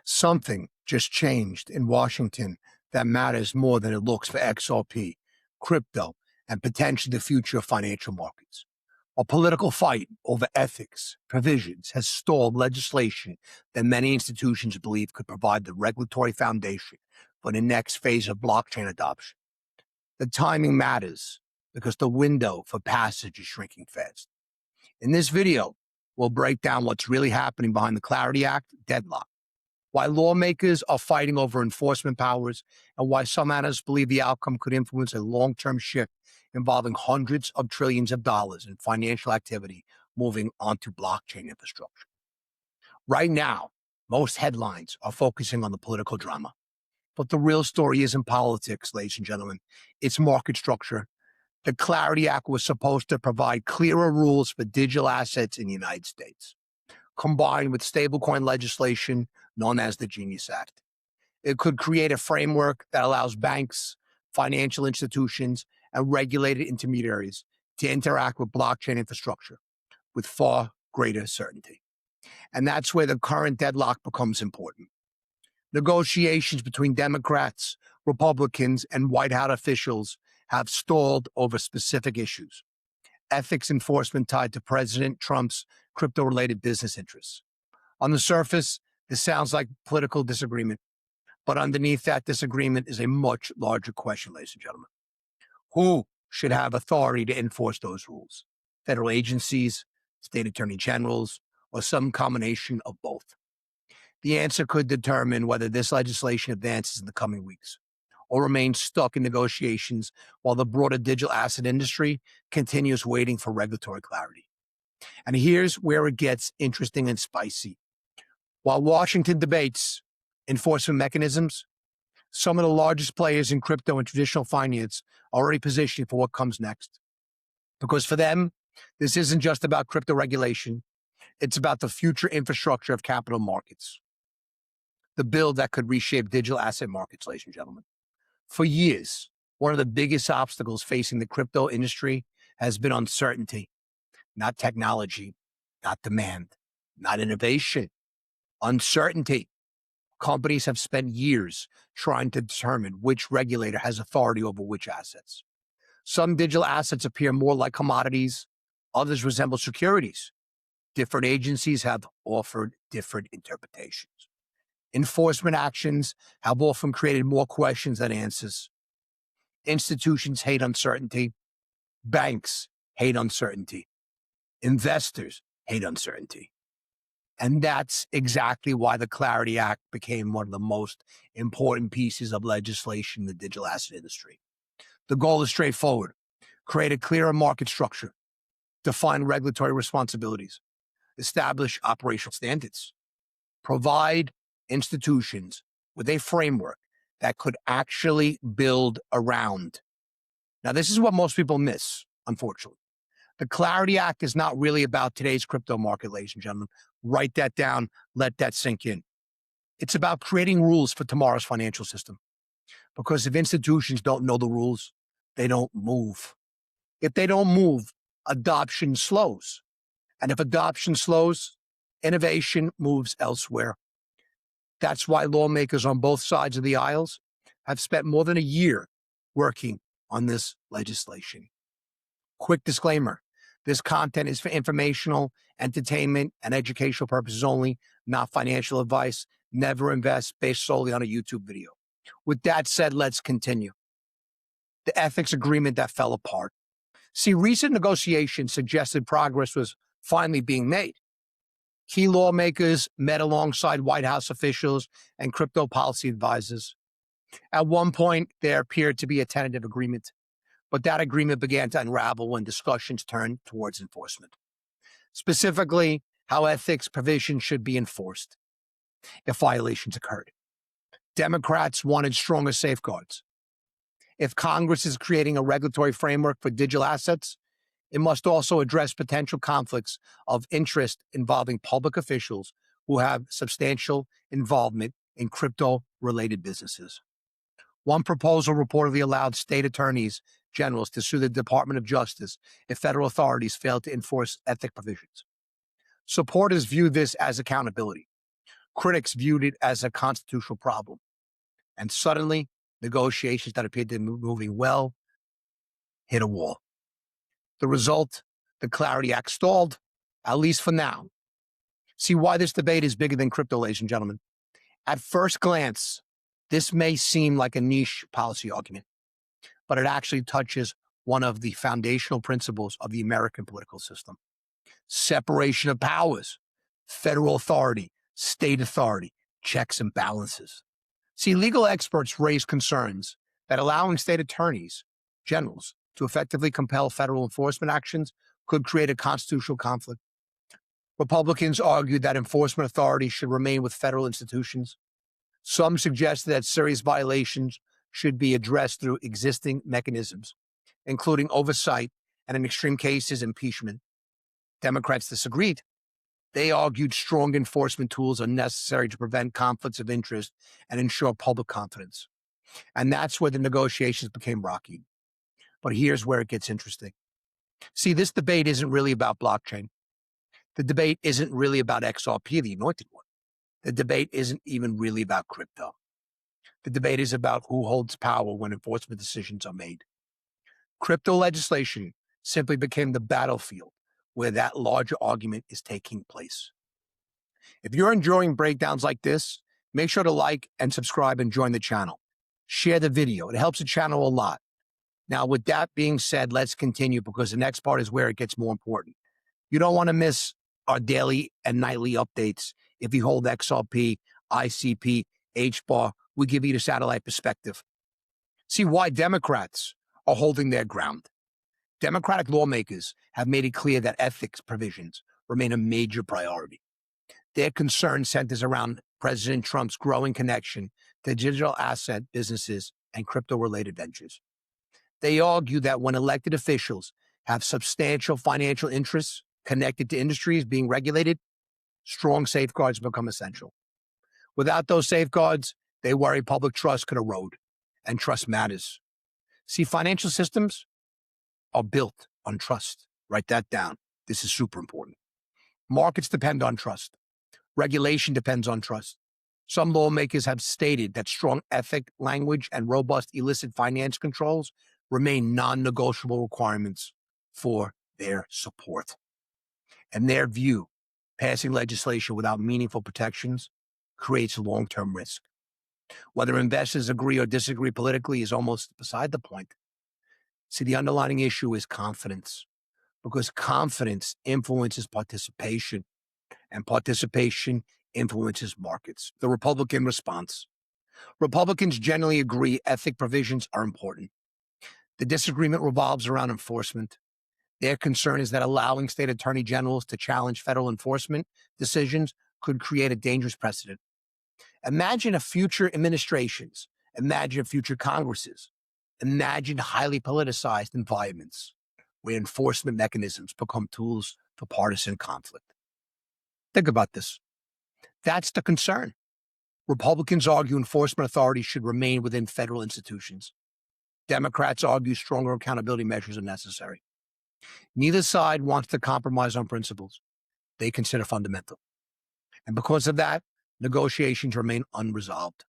Something just changed in Washington that matters more than it looks for XRP, crypto, and potentially the future of financial markets. A political fight over ethics provisions has stalled legislation that many institutions believe could provide the regulatory foundation for the next phase of blockchain adoption. The timing matters because the window for passage is shrinking fast. In this video, we'll break down what's really happening behind the Clarity Act deadlock, why lawmakers are fighting over enforcement powers, and why some analysts believe the outcome could influence a long-term shift involving hundreds of trillions of dollars in financial activity moving onto blockchain infrastructure. Right now, most headlines are focusing on the political drama. But the real story isn't politics, ladies and gentlemen. It's market structure. The Clarity Act was supposed to provide clearer rules for digital assets in the United States, combined with stablecoin legislation known as the Genius Act. It could create a framework that allows banks, financial institutions, and regulated intermediaries to interact with blockchain infrastructure with far greater certainty. And that's where the current deadlock becomes important. Negotiations between Democrats, Republicans, and White House officials have stalled over specific issues. Ethics enforcement tied to President Trump's crypto-related business interests. On the surface, this sounds like political disagreement, but underneath that disagreement is a much larger question, ladies and gentlemen. Who should have authority to enforce those rules? Federal agencies, state attorney generals, or some combination of both? The answer could determine whether this legislation advances in the coming weeks or remains stuck in negotiations while the broader digital asset industry continues waiting for regulatory clarity. And here's where it gets interesting and spicy. While Washington debates enforcement mechanisms, some of the largest players in crypto and traditional finance are already positioning for what comes next. Because for them, this isn't just about crypto regulation. It's about the future infrastructure of capital markets. The bill that could reshape digital asset markets, ladies and gentlemen. For years, one of the biggest obstacles facing the crypto industry has been uncertainty, not technology, not demand, not innovation, uncertainty. Companies have spent years trying to determine which regulator has authority over which assets. Some digital assets appear more like commodities, others resemble securities. Different agencies have offered different interpretations. Enforcement actions have often created more questions than answers. Institutions hate uncertainty. Banks hate uncertainty. Investors hate uncertainty. And that's exactly why the Clarity Act became one of the most important pieces of legislation in the digital asset industry. The goal is straightforward: create a clearer market structure, define regulatory responsibilities, establish operational standards, provide institutions with a framework that could actually build around. Now, this is what most people miss, unfortunately. The Clarity Act is not really about today's crypto market, ladies and gentlemen. Write that down. Let that sink in. It's about creating rules for tomorrow's financial system. Because if institutions don't know the rules, they don't move. If they don't move, adoption slows. And if adoption slows, innovation moves elsewhere. That's why lawmakers on both sides of the aisles have spent more than a year working on this legislation. Quick disclaimer: this content is for informational, entertainment, and educational purposes only, not financial advice. Never invest based solely on a YouTube video. With that said, let's continue. The ethics agreement that fell apart. See, recent negotiations suggested progress was finally being made. Key lawmakers met alongside White House officials and crypto policy advisors. At one point, there appeared to be a tentative agreement, but that agreement began to unravel when discussions turned towards enforcement. Specifically, how ethics provisions should be enforced if violations occurred. Democrats wanted stronger safeguards. If Congress is creating a regulatory framework for digital assets, it must also address potential conflicts of interest involving public officials who have substantial involvement in crypto-related businesses. One proposal reportedly allowed state attorneys generals to sue the Department of Justice if federal authorities failed to enforce ethics provisions. Supporters view this as accountability. Critics viewed it as a constitutional problem. And suddenly, negotiations that appeared to be moving well hit a wall. The result, the Clarity Act stalled, at least for now. See why this debate is bigger than crypto, ladies and gentlemen. At first glance, this may seem like a niche policy argument, but it actually touches one of the foundational principles of the American political system: separation of powers, federal authority, state authority, checks and balances. See, legal experts raise concerns that allowing state attorneys generals to effectively compel federal enforcement actions could create a constitutional conflict. Republicans argued that enforcement authority should remain with federal institutions. Some suggested that serious violations should be addressed through existing mechanisms, including oversight and, in extreme cases, impeachment. Democrats disagreed. They argued strong enforcement tools are necessary to prevent conflicts of interest and ensure public confidence. And that's where the negotiations became rocky. But here's where it gets interesting. See, this debate isn't really about blockchain. The debate isn't really about XRP, the anointed one. The debate isn't even really about crypto. The debate is about who holds power when enforcement decisions are made. Crypto legislation simply became the battlefield where that larger argument is taking place. If you're enjoying breakdowns like this, make sure to like and subscribe and join the channel. Share the video. It helps the channel a lot. Now, with that being said, let's continue because the next part is where it gets more important. You don't want to miss our daily and nightly updates. If you hold XRP, ICP, HBAR, we give you the satellite perspective. See why Democrats are holding their ground. Democratic lawmakers have made it clear that ethics provisions remain a major priority. Their concern centers around President Trump's growing connection to digital asset businesses and crypto-related ventures. They argue that when elected officials have substantial financial interests connected to industries being regulated, strong safeguards become essential. Without those safeguards, they worry public trust could erode, and trust matters. See, financial systems are built on trust. Write that down. This is super important. Markets depend on trust. Regulation depends on trust. Some lawmakers have stated that strong ethic language and robust illicit finance controls remain non-negotiable requirements for their support. In their view, passing legislation without meaningful protections creates long-term risk. Whether investors agree or disagree politically is almost beside the point. See, the underlying issue is confidence, because confidence influences participation, and participation influences markets. The Republican response. Republicans generally agree ethic provisions are important. The disagreement revolves around enforcement. Their concern is that allowing state attorney generals to challenge federal enforcement decisions could create a dangerous precedent. Imagine future administrations, imagine future Congresses, imagine highly politicized environments where enforcement mechanisms become tools for partisan conflict. Think about this. That's the concern. Republicans argue enforcement authority should remain within federal institutions. Democrats argue stronger accountability measures are necessary. Neither side wants to compromise on principles they consider fundamental. And because of that, negotiations remain unresolved.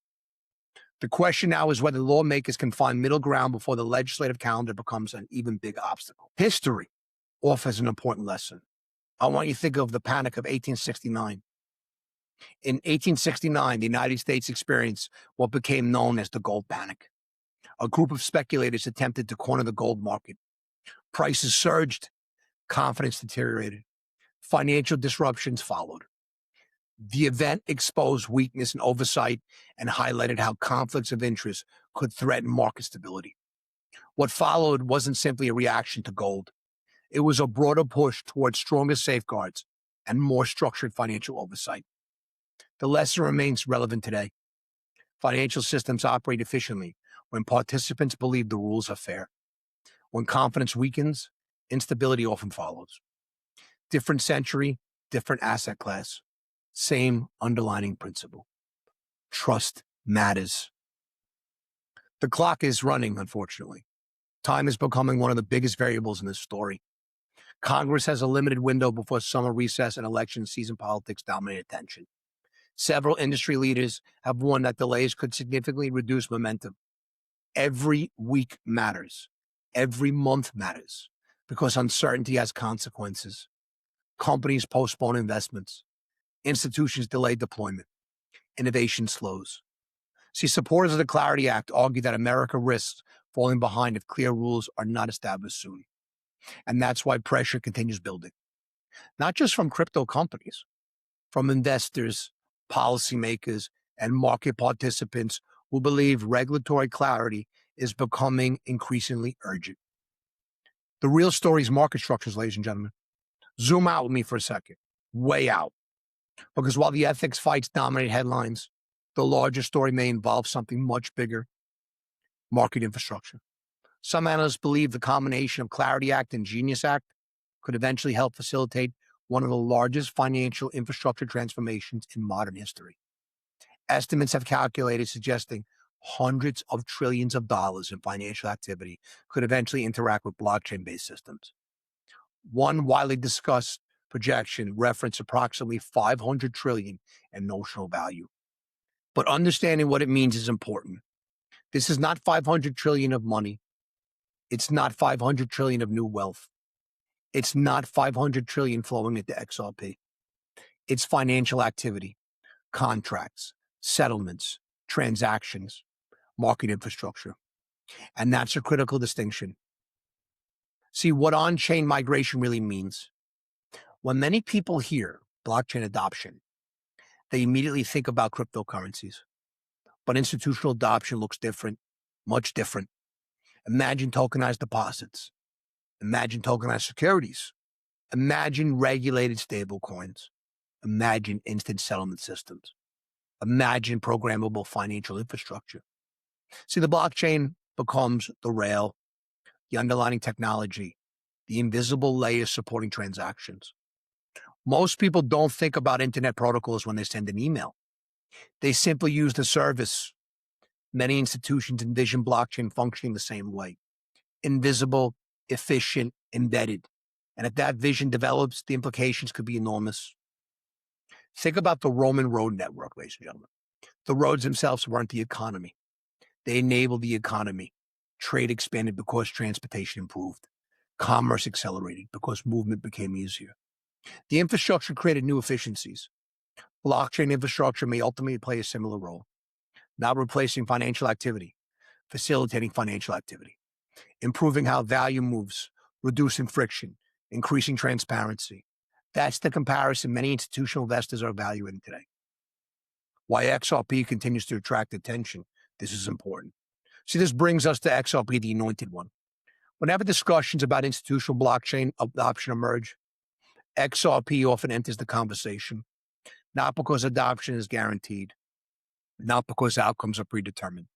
The question now is whether lawmakers can find middle ground before the legislative calendar becomes an even bigger obstacle. History offers an important lesson. I want you to think of the panic of 1869. In 1869, the United States experienced what became known as the gold panic. A group of speculators attempted to corner the gold market. Prices surged, confidence deteriorated. Financial disruptions followed. The event exposed weakness in oversight and highlighted how conflicts of interest could threaten market stability. What followed wasn't simply a reaction to gold. It was a broader push towards stronger safeguards and more structured financial oversight. The lesson remains relevant today. Financial systems operate efficiently when participants believe the rules are fair. When confidence weakens, instability often follows. Different century, different asset class. Same underlying principle. Trust matters. The clock is running, unfortunately. Time is becoming one of the biggest variables in this story. Congress has a limited window before summer recess and election season politics dominate attention. Several industry leaders have warned that delays could significantly reduce momentum. Every week matters. Every month matters because uncertainty has consequences. Companies postpone investments. Institutions delay deployment. Innovation slows. See, supporters of the Clarity Act argue that America risks falling behind if clear rules are not established soon. And that's why pressure continues building, not just from crypto companies, from investors, policymakers, and market participants who believe regulatory clarity is becoming increasingly urgent. The real story is market structures, ladies and gentlemen. Zoom out with me for a second, way out. Because while the ethics fights dominate headlines, the larger story may involve something much bigger: market infrastructure. Some analysts believe the combination of Clarity Act and Genius Act could eventually help facilitate one of the largest financial infrastructure transformations in modern history. Estimates have calculated suggesting hundreds of trillions of dollars in financial activity could eventually interact with blockchain-based systems. One widely discussed projection referenced approximately 500 trillion in notional value. But understanding what it means is important. This is not 500 trillion of money. It's not 500 trillion of new wealth. It's not 500 trillion flowing into XRP. It's financial activity, contracts, settlements, transactions, market infrastructure. And that's a critical distinction. See, what on-chain migration really means. When many people hear blockchain adoption, they immediately think about cryptocurrencies. But institutional adoption looks different, much different. Imagine tokenized deposits. Imagine tokenized securities. Imagine regulated stablecoins. Imagine instant settlement systems. Imagine programmable financial infrastructure. See, the blockchain becomes the rail, the underlying technology, the invisible layer supporting transactions. Most people don't think about internet protocols when they send an email. They simply use the service. Many institutions envision blockchain functioning the same way: invisible, efficient, embedded. And if that vision develops, the implications could be enormous. Think about the Roman road network, ladies and gentlemen. The roads themselves weren't the economy. They enabled the economy. Trade expanded because transportation improved. Commerce accelerated because movement became easier. The infrastructure created new efficiencies. Blockchain infrastructure may ultimately play a similar role, not replacing financial activity, facilitating financial activity, improving how value moves, reducing friction, increasing transparency. That's the comparison many institutional investors are evaluating today. Why XRP continues to attract attention. This is important. See, this brings us to XRP, the anointed one. Whenever discussions about institutional blockchain adoption emerge, XRP often enters the conversation, not because adoption is guaranteed, not because outcomes are predetermined,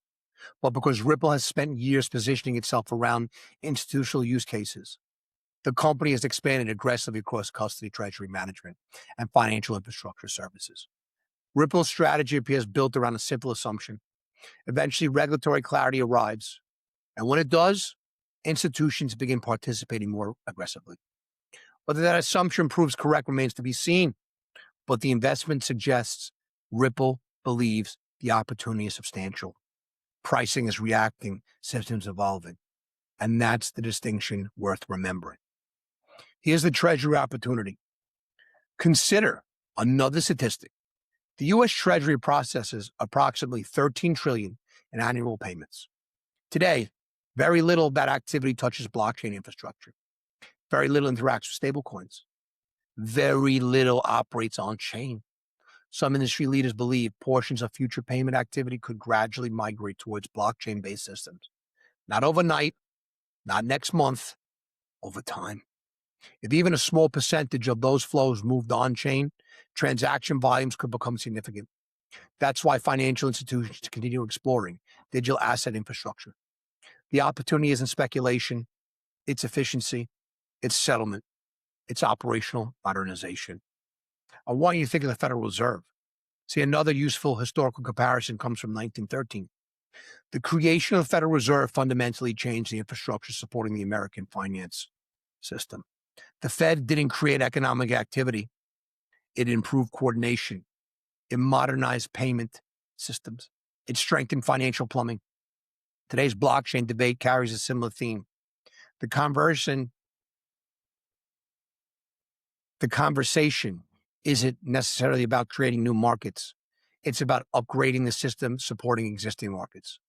but because Ripple has spent years positioning itself around institutional use cases. The company has expanded aggressively across custody, treasury management, and financial infrastructure services. Ripple's strategy appears built around a simple assumption. Eventually, regulatory clarity arrives, and when it does, institutions begin participating more aggressively. Whether that assumption proves correct remains to be seen, but the investment suggests Ripple believes the opportunity is substantial. Pricing is reacting, systems evolving, and that's the distinction worth remembering. Here's the treasury opportunity. Consider another statistic. The U.S. Treasury processes approximately $13 trillion in annual payments. Today, very little of that activity touches blockchain infrastructure. Very little interacts with stablecoins. Very little operates on chain. Some industry leaders believe portions of future payment activity could gradually migrate towards blockchain-based systems. Not overnight, not next month, over time. If even a small percentage of those flows moved on-chain, transaction volumes could become significant. That's why financial institutions continue exploring digital asset infrastructure. The opportunity isn't speculation, it's efficiency, it's settlement, it's operational modernization. I want you to think of the Federal Reserve. See, another useful historical comparison comes from 1913. The creation of the Federal Reserve fundamentally changed the infrastructure supporting the American finance system. The Fed didn't create economic activity. It improved coordination, It modernized payment systems. It strengthened financial plumbing. Today's blockchain debate carries a similar theme. The conversation isn't necessarily about creating new markets. It's about upgrading the system supporting existing markets.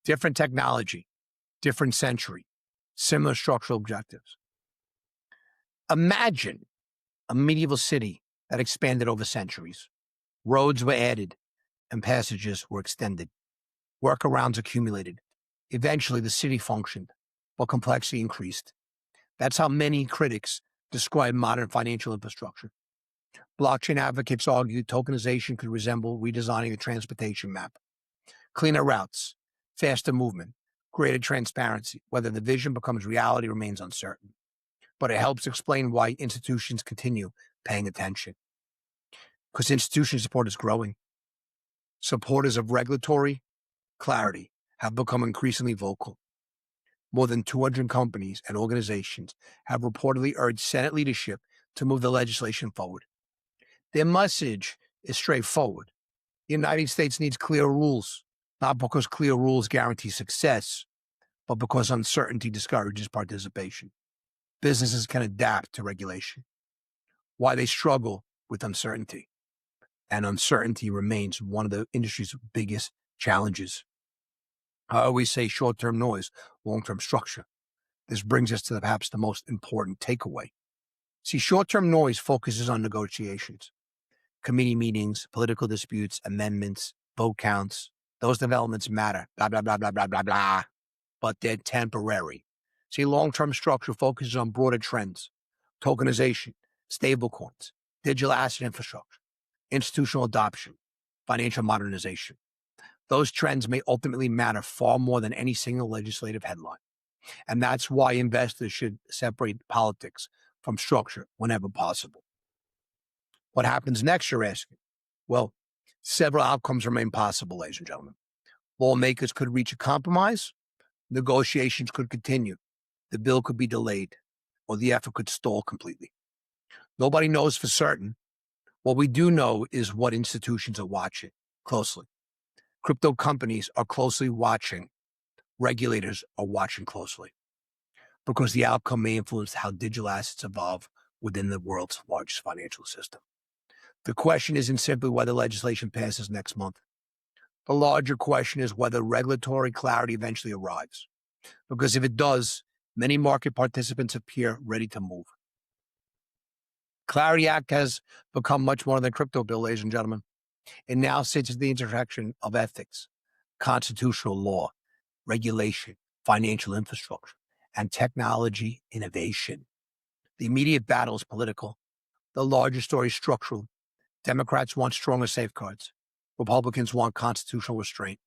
Different technology, different century, similar structural objectives. Imagine a medieval city that expanded over centuries. Roads were added and passages were extended. Workarounds accumulated. Eventually, the city functioned, but complexity increased. That's how many critics describe modern financial infrastructure. Blockchain advocates argue tokenization could resemble redesigning the transportation map. Cleaner routes, faster movement, greater transparency. Whether the vision becomes reality remains uncertain. But it helps explain why institutions continue paying attention. Because institutional support is growing. Supporters of regulatory clarity have become increasingly vocal. More than 200 companies and organizations have reportedly urged Senate leadership to move the legislation forward. Their message is straightforward. The United States needs clear rules, not because clear rules guarantee success, but because uncertainty discourages participation. Businesses can adapt to regulation. Why they struggle with uncertainty. And uncertainty remains one of the industry's biggest challenges. I always say short-term noise, long-term structure. This brings us to perhaps the most important takeaway. See, short-term noise focuses on negotiations, committee meetings, political disputes, amendments, vote counts. Those developments matter, blah, blah, blah, blah, blah, blah, blah, but they're temporary. See, long-term structure focuses on broader trends, tokenization, stablecoins, digital asset infrastructure, institutional adoption, financial modernization. Those trends may ultimately matter far more than any single legislative headline. And that's why investors should separate politics from structure whenever possible. What happens next, you're asking? Well, several outcomes remain possible, ladies and gentlemen. Lawmakers could reach a compromise. Negotiations could continue. The bill could be delayed, or the effort could stall completely. Nobody knows for certain. What we do know is what institutions are watching closely. Crypto companies are closely watching. Regulators are watching closely because the outcome may influence how digital assets evolve within the world's largest financial system. The question isn't simply whether legislation passes next month. The larger question is whether regulatory clarity eventually arrives. Because if it does, many market participants appear ready to move. Clarity Act has become much more than a crypto bill, ladies and gentlemen. It now sits at the intersection of ethics, constitutional law, regulation, financial infrastructure, and technology innovation. The immediate battle is political. The larger story is structural. Democrats want stronger safeguards. Republicans want constitutional restraint.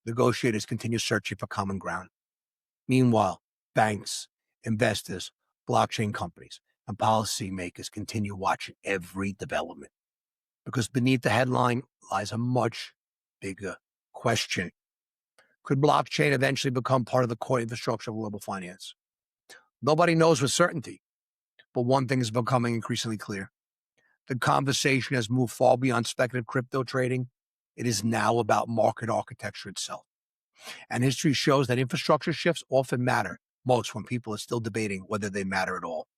Negotiators continue searching for common ground. Meanwhile, banks, investors, blockchain companies, and policymakers continue watching every development. Because beneath the headline lies a much bigger question. Could blockchain eventually become part of the core infrastructure of global finance? Nobody knows with certainty, but one thing is becoming increasingly clear. The conversation has moved far beyond speculative crypto trading. It is now about market architecture itself. And history shows that infrastructure shifts often matter most when people are still debating whether they matter at all.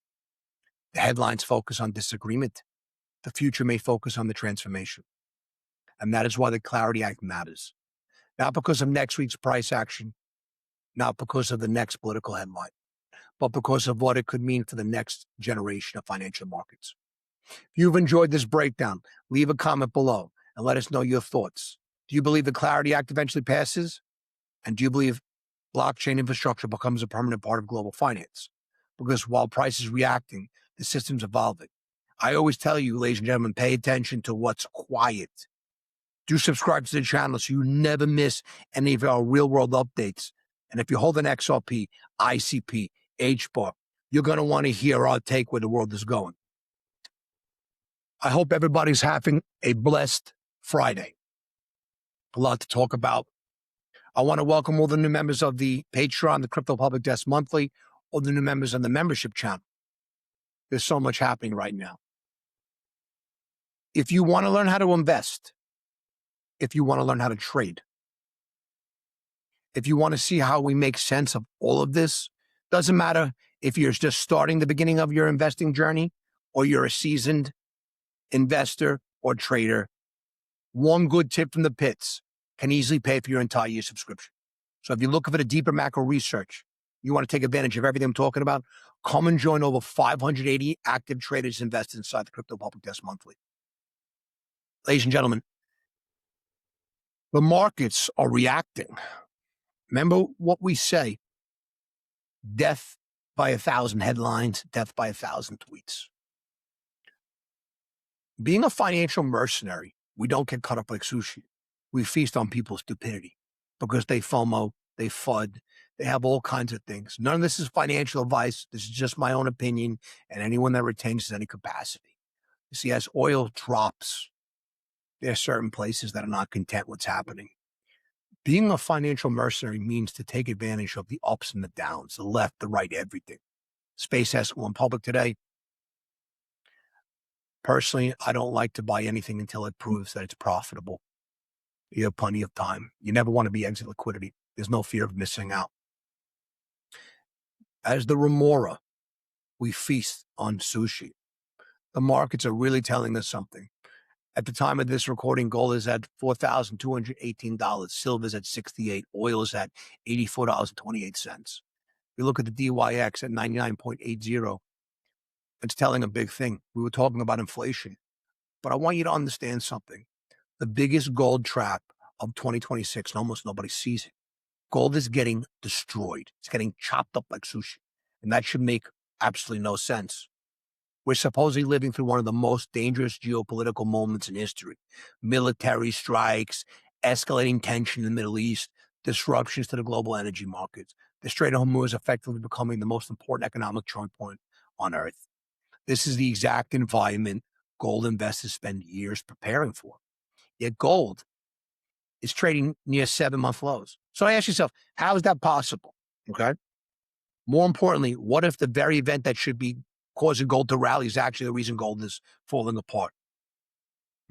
The headlines focus on disagreement. The future may focus on the transformation. And that is why the Clarity Act matters. Not because of next week's price action, not because of the next political headline, but because of what it could mean for the next generation of financial markets. If you've enjoyed this breakdown, leave a comment below and let us know your thoughts. Do you believe the Clarity Act eventually passes? And do you believe blockchain infrastructure becomes a permanent part of global finance? Because while price is reacting, the system's evolving. I always tell you, ladies and gentlemen, pay attention to what's quiet. Do subscribe to the channel so you never miss any of our real-world updates. And if you hold an XRP, ICP, HBAR, you're going to want to hear our take where the world is going. I hope everybody's having a blessed Friday. A lot to talk about. I want to welcome all the new members of the Patreon, the Crypto Public Desk Monthly, all the new members on the membership channel. There's so much happening right now. If you want to learn how to invest, if you want to learn how to trade, if you want to see how we make sense of all of this, doesn't matter if you're just starting the beginning of your investing journey or you're a seasoned investor or trader, one good tip from the pits can easily pay for your entire year subscription. So if you're looking for the deeper macro research, you want to take advantage of everything I'm talking about, come and join over 580 active traders invested inside the Crypto Public Desk Monthly. Ladies and gentlemen, the markets are reacting. Remember what we say, death by 1,000 headlines, death by 1,000 tweets. Being a financial mercenary, we don't get caught up like sushi. We feast on people's stupidity because they FOMO, they FUD, they have all kinds of things. None of this is financial advice. This is just my own opinion, and anyone that retains any capacity. You see, as oil drops, there are certain places that are not content what's happening. Being a financial mercenary means to take advantage of the ups and the downs, the left, the right, everything. Space has went public today. Personally, I don't like to buy anything until it proves that it's profitable. You have plenty of time. You never want to be exit liquidity. There's no fear of missing out. As the remora, we feast on sushi. The markets are really telling us something. At the time of this recording, gold is at $4,218. Silver is at $68. Oil is at $84.28. You look at the DYX at 99.80. It's telling a big thing. We were talking about inflation, but I want you to understand something. The biggest gold trap of 2026, and almost nobody sees it. Gold is getting destroyed. It's getting chopped up like sushi, and that should make absolutely no sense. We're supposedly living through one of the most dangerous geopolitical moments in history. Military strikes, escalating tension in the Middle East, disruptions to the global energy markets. The Strait of Hormuz is effectively becoming the most important economic choke point on Earth. This is the exact environment gold investors spend years preparing for. Yet gold is trading near 7-month lows. So ask yourself, how is that possible? Okay. More importantly, what if the very event that should be causing gold to rally is actually the reason gold is falling apart?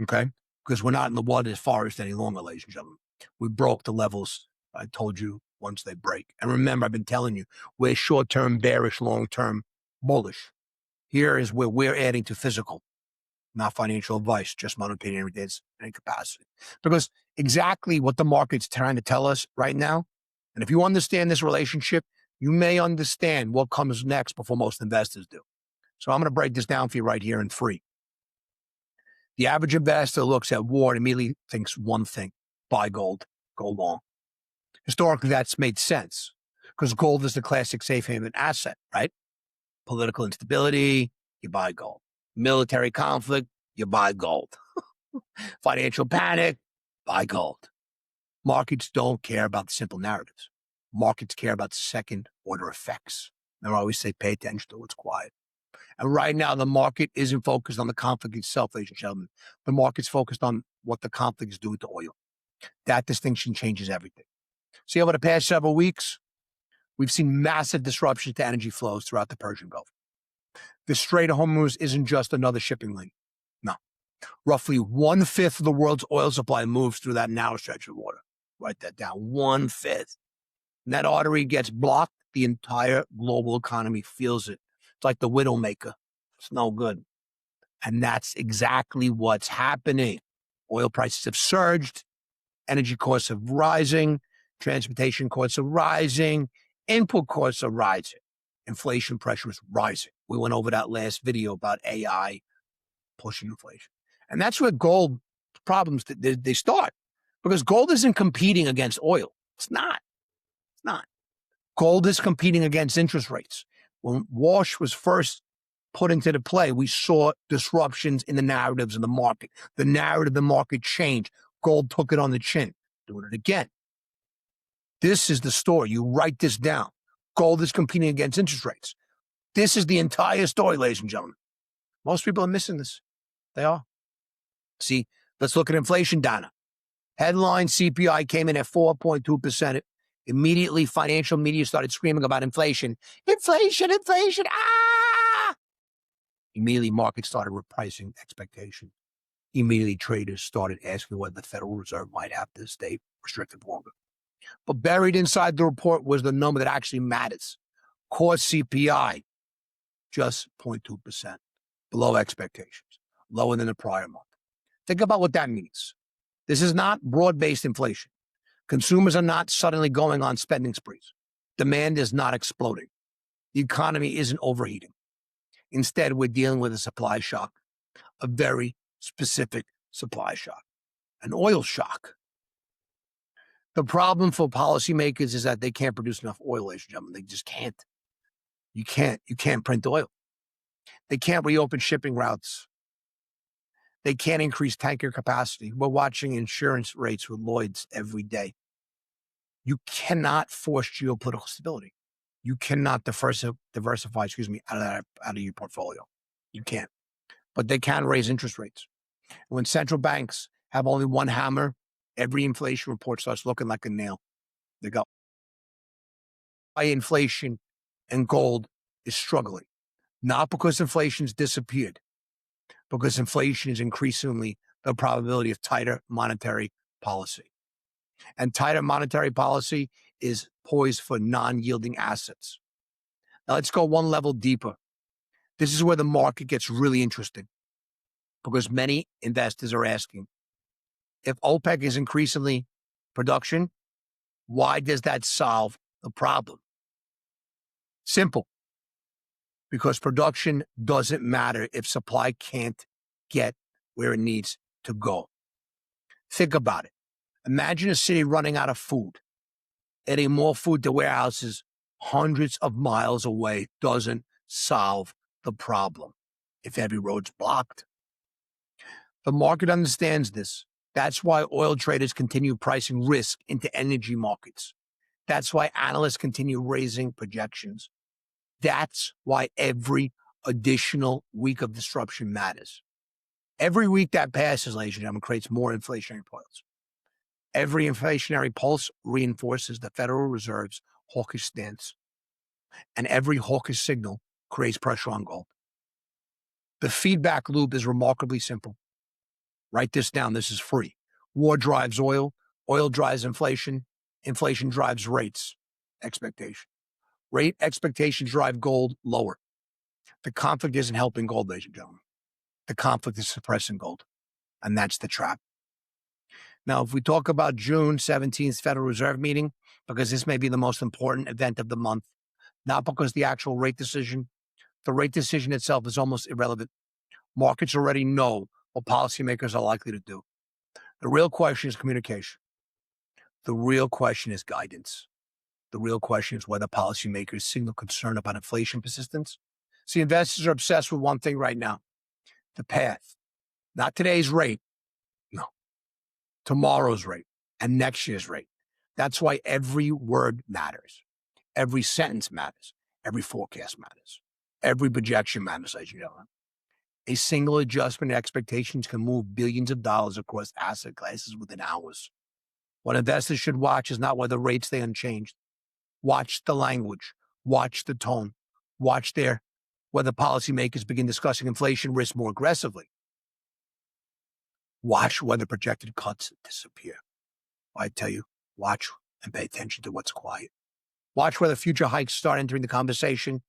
Okay. Because we're not in the water forest any longer, ladies and gentlemen. We broke the levels. I told you once they break. And remember, I've been telling you, we're short-term bearish, long-term bullish. Here is where we're adding to physical, not financial advice, just my opinion every day in capacity. Because exactly what the market's trying to tell us right now, and if you understand this relationship, you may understand what comes next before most investors do. So I'm going to break this down for you right here in free. The average investor looks at war and immediately thinks one thing: buy gold, go long. Historically, that's made sense because gold is the classic safe haven asset, right? Political instability, you buy gold. Military conflict, you buy gold. Financial panic, buy gold. Markets don't care about the simple narratives. Markets care about second order effects. And I always say, pay attention to what's quiet. And right now, the market isn't focused on the conflict itself, ladies and gentlemen. The market's focused on what the conflict is doing to oil. That distinction changes everything. See, over the past several weeks, we've seen massive disruptions to energy flows throughout the Persian Gulf. The Strait of Hormuz isn't just another shipping lane. No. Roughly 1/5 of the world's oil supply moves through that narrow stretch of water. Write that down, 1/5. And that artery gets blocked, the entire global economy feels it. It's like the widowmaker. It's no good. And that's exactly what's happening. Oil prices have surged. Energy costs are rising. Transportation costs are rising. Input costs are rising. Inflation pressure is rising. We went over that last video about AI pushing inflation. And that's where gold problems, they start. Because gold isn't competing against oil. It's not. It's not. Gold is competing against interest rates. When Walsh was first put into the play, we saw disruptions in the narratives of the market. The narrative of the market changed. Gold took it on the chin. Doing it again. This is the story. You write this down. Gold is competing against interest rates. This is the entire story, ladies and gentlemen. Most people are missing this. They are. See, let's look at inflation data. Headline CPI came in at 4.2%. Immediately, financial media started screaming about inflation. Inflation, inflation, ah! Immediately, markets started repricing expectations. Immediately, traders started asking whether the Federal Reserve might have to stay restricted longer. But buried inside the report was the number that actually matters. Core CPI, just 0.2%, below expectations, lower than the prior month. Think about what that means. This is not broad-based inflation. Consumers are not suddenly going on spending sprees. Demand is not exploding. The economy isn't overheating. Instead, we're dealing with a supply shock, a very specific supply shock, an oil shock. The problem for policymakers is that they can't produce enough oil, ladies and gentlemen. They just can't. You can't print oil. They can't reopen shipping routes. They can't increase tanker capacity. We're watching insurance rates with Lloyd's every day. You cannot force geopolitical stability. You cannot diversify, out of your portfolio. You can't. But they can raise interest rates. When central banks have only one hammer, every inflation report starts looking like a nail. They go, high inflation and gold is struggling. Not because inflation's disappeared, because inflation is increasingly the probability of tighter monetary policy. And tighter monetary policy is poised for non-yielding assets. Now let's go one level deeper. This is where the market gets really interesting, because many investors are asking, if OPEC is increasingly production, why does that solve the problem? Simple. Because production doesn't matter if supply can't get where it needs to go. Think about it. Imagine a city running out of food. Adding more food to warehouses hundreds of miles away doesn't solve the problem if every road's blocked. The market understands this. That's why oil traders continue pricing risk into energy markets. That's why analysts continue raising projections. That's why every additional week of disruption matters. Every week that passes, ladies and gentlemen, creates more inflationary pulse. Every inflationary pulse reinforces the Federal Reserve's hawkish stance. And every hawkish signal creates pressure on gold. The feedback loop is remarkably simple. Write this down. This is free. War drives oil. Oil drives inflation. Inflation drives rates expectation. Rate expectations drive gold lower. The conflict isn't helping gold, ladies and gentlemen. The conflict is suppressing gold. And that's the trap. Now, if we talk about June 17th Federal Reserve meeting, because this may be the most important event of the month, not because the actual rate decision, the rate decision itself is almost irrelevant. Markets already know what policymakers are likely to do. The real question is communication. The real question is guidance. The real question is whether policymakers signal concern about inflation persistence. See, investors are obsessed with one thing right now, the path. Not today's rate, no. Tomorrow's rate and next year's rate. That's why every word matters. Every sentence matters. Every forecast matters. Every projection matters, ladies and gentlemen. A single adjustment in expectations can move billions of dollars across asset classes within hours. What investors should watch is not whether rates stay unchanged. Watch the language. Watch the tone. Watch whether policymakers begin discussing inflation risk more aggressively. Watch whether projected cuts disappear. I tell you, watch and pay attention to what's quiet. Watch whether future hikes start entering the conversation,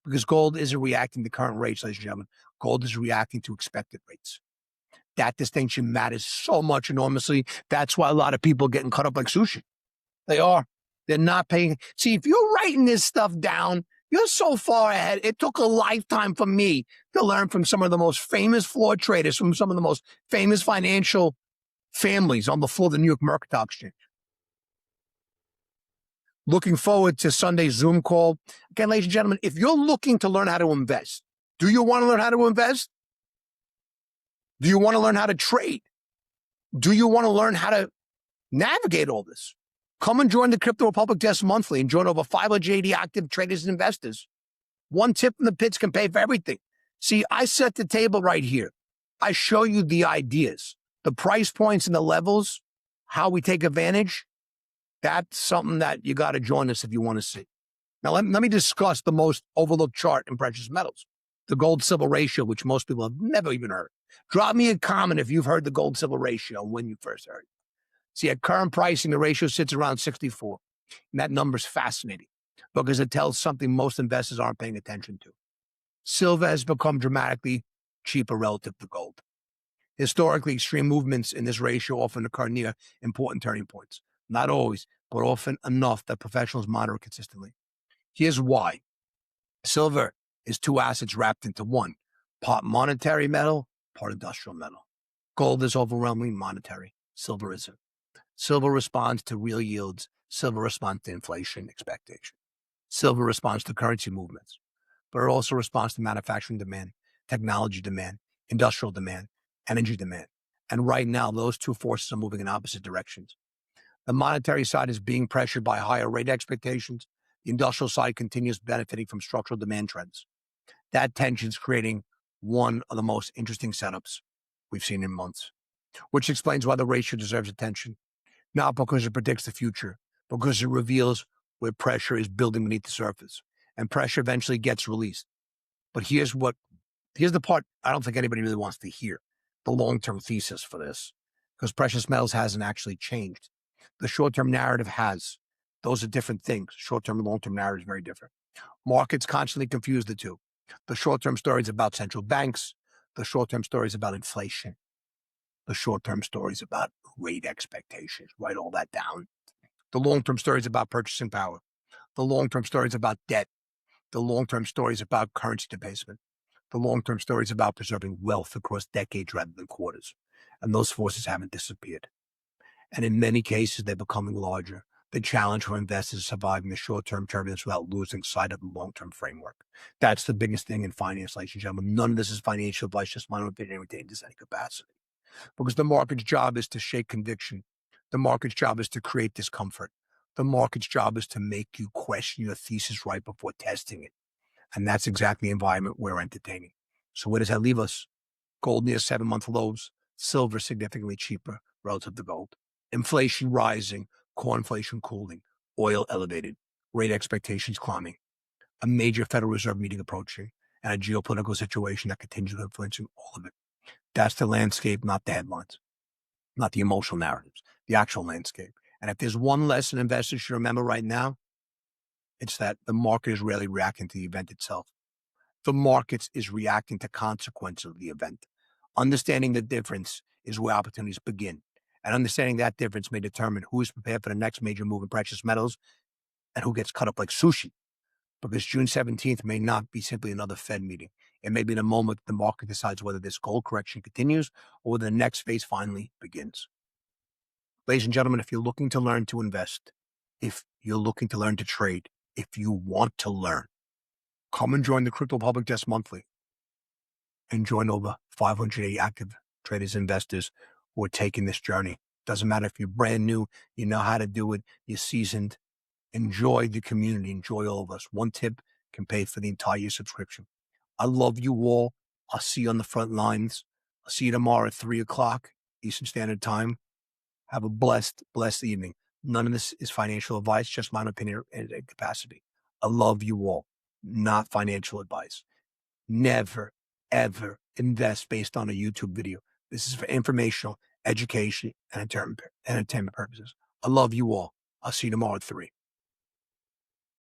because gold isn't reacting to current rates, ladies and gentlemen. Gold is reacting to expected rates. That distinction matters so much enormously. That's why a lot of people are getting cut up like sushi. They are. They're not paying. See, if you're writing this stuff down, you're so far ahead. It took a lifetime for me to learn from some of the most famous floor traders, from some of the most famous financial families on the floor of the New York Mercantile Exchange. Looking forward to Sunday's Zoom call. Again, ladies and gentlemen, if you're looking to learn how to invest, do you want to learn how to invest? Do you want to learn how to trade? Do you want to learn how to navigate all this? Come and join the Crypto Republic Desk monthly and join over 580 active traders and investors. One tip from the pits can pay for everything. See, I set the table right here. I show you the ideas, the price points and the levels, how we take advantage. That's something that you got to join us if you want to see. Now, let me discuss the most overlooked chart in precious metals, the gold-silver ratio, which most people have never even heard. Drop me a comment if you've heard the gold-silver ratio when you first heard it. See, at current pricing, the ratio sits around 64. And that number's fascinating because it tells something most investors aren't paying attention to. Silver has become dramatically cheaper relative to gold. Historically, extreme movements in this ratio often occur near important turning points. Not always, but often enough that professionals monitor consistently. Here's why. Silver is two assets wrapped into one, part monetary metal, part industrial metal. Gold is overwhelmingly monetary. Silver isn't. Silver responds to real yields. Silver responds to inflation expectation. Silver responds to currency movements, but it also responds to manufacturing demand, technology demand, industrial demand, energy demand. And right now, those two forces are moving in opposite directions. The monetary side is being pressured by higher rate expectations. The industrial side continues benefiting from structural demand trends. That tension is creating one of the most interesting setups we've seen in months, which explains why the ratio deserves attention. Not because it predicts the future, because it reveals where pressure is building beneath the surface, and pressure eventually gets released. But here's the part I don't think anybody really wants to hear, the long-term thesis for this, because precious metals hasn't actually changed. The short-term narrative has. Those are different things. Short-term and long-term narrative is very different. Markets constantly confuse the two. The short-term story is about central banks. The short-term story is about inflation. The short-term story is about rate expectations. Write all that down. The long-term story is about purchasing power. The long-term story is about debt. The long-term story is about currency debasement. The long-term story is about preserving wealth across decades rather than quarters. And those forces haven't disappeared. And in many cases, they're becoming larger. The challenge for investors is surviving the short-term turbulence without losing sight of the long-term framework. That's the biggest thing in finance, ladies and gentlemen. None of this is financial advice, just my own opinion, retain this any capacity. Because the market's job is to shake conviction. The market's job is to create discomfort. The market's job is to make you question your thesis right before testing it. And that's exactly the environment we're entertaining. So where does that leave us? Gold near 7-month lows, silver significantly cheaper relative to gold. Inflation rising, core inflation cooling, oil elevated, rate expectations climbing, a major Federal Reserve meeting approaching, and a geopolitical situation that continues influencing all of it. That's the landscape, not the headlines, not the emotional narratives, the actual landscape. And if there's one lesson investors should remember right now, it's that the market is rarely reacting to the event itself. The markets is reacting to consequences of the event. Understanding the difference is where opportunities begin. And understanding that difference may determine who is prepared for the next major move in precious metals and who gets cut up like sushi. Because June 17th may not be simply another Fed meeting. It may be the moment the market decides whether this gold correction continues or whether the next phase finally begins. Ladies and gentlemen, if you're looking to learn to invest, if you're looking to learn to trade, if you want to learn, come and join the Crypto Public Desk Monthly and join over 580 active traders and investors who are taking this journey. Doesn't matter if you're brand new, you know how to do it, you're seasoned. Enjoy the community, enjoy all of us. One tip can pay for the entire year subscription. I love you all. I'll see you on the front lines. I'll see you tomorrow at 3 o'clock Eastern Standard Time. Have a blessed evening. None of this is financial advice, just my opinion and capacity. I love you all, not financial advice. Never, ever invest based on a YouTube video. This is for informational, education, and entertainment purposes. I love you all. I'll see you tomorrow at 3.